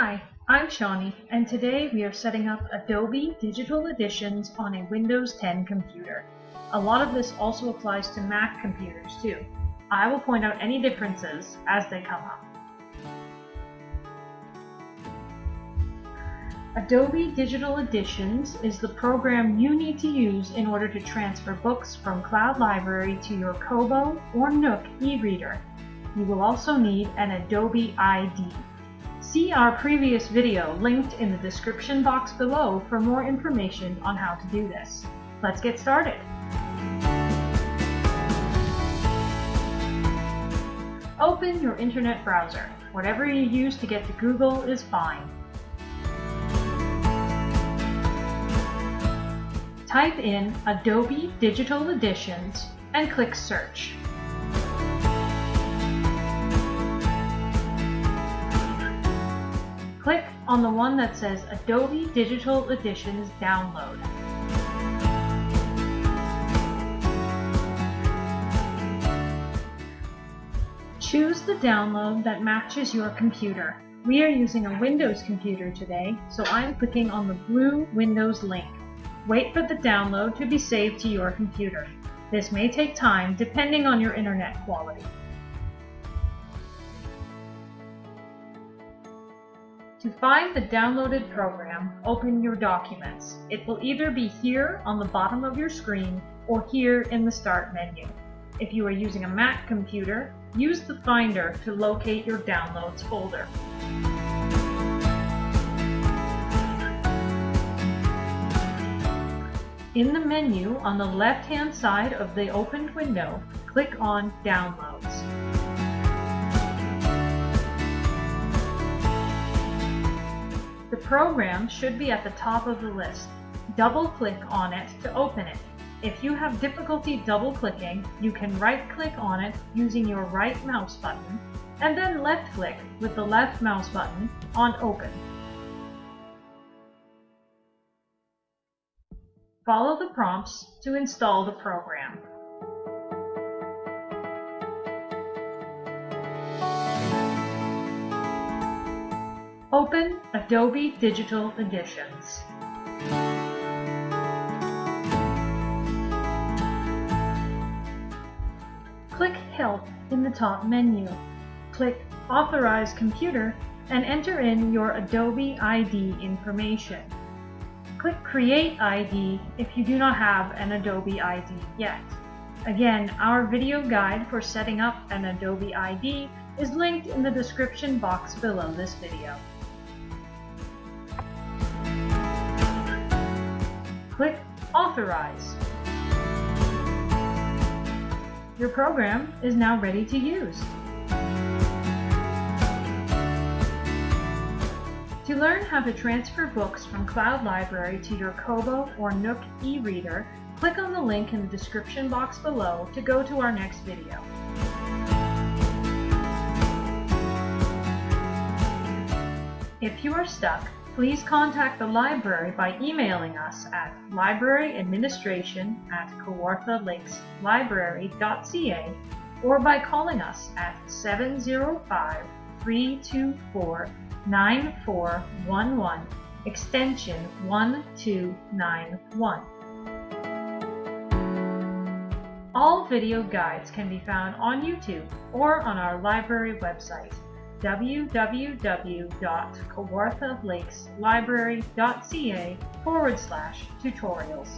Hi, I'm Shawnee, and today we are setting up Adobe Digital Editions on a Windows 10 computer. A lot of this also applies to Mac computers too. I will point out any differences as they come up. Adobe Digital Editions is the program you need to use in order to transfer books from cloudLibrary to your Kobo or Nook e-reader. You will also need an Adobe ID. See our previous video linked in the description box below for more information on how to do this. Let's get started. Open your internet browser. Whatever you use to get to Google is fine. Type in Adobe Digital Editions and click Search. Click on the one that says Adobe Digital Editions Download. Choose the download that matches your computer. We are using a Windows computer today, so I'm clicking on the blue Windows link. Wait for the download to be saved to your computer. This may take time depending on your internet quality. To find the downloaded program, open your documents. It will either be here on the bottom of your screen or here in the Start menu. If you are using a Mac computer, use the Finder to locate your Downloads folder. In the menu on the left-hand side of the opened window, click on Downloads. The program should be at the top of the list. Double-click on it to open it. If you have difficulty double-clicking, you can right-click on it using your right mouse button, and then left-click with the left mouse button on Open. Follow the prompts to install the program. Open Adobe Digital Editions. Click Help in the top menu. Click Authorize Computer and enter in your Adobe ID information. Click Create ID if you do not have an Adobe ID yet. Again, our video guide for setting up an Adobe ID is linked in the description box below this video. Click Authorize. Your program is now ready to use. To learn how to transfer books from cloudLibrary to your Kobo or Nook e-reader, click on the link in the description box below to go to our next video. If you are stuck, please contact the library by emailing us at libraryadministration@kawarthalakeslibrary.ca or by calling us at 705-324-9411, extension 1291. All video guides can be found on YouTube or on our library website, www.kawarthalakeslibrary.ca/tutorials.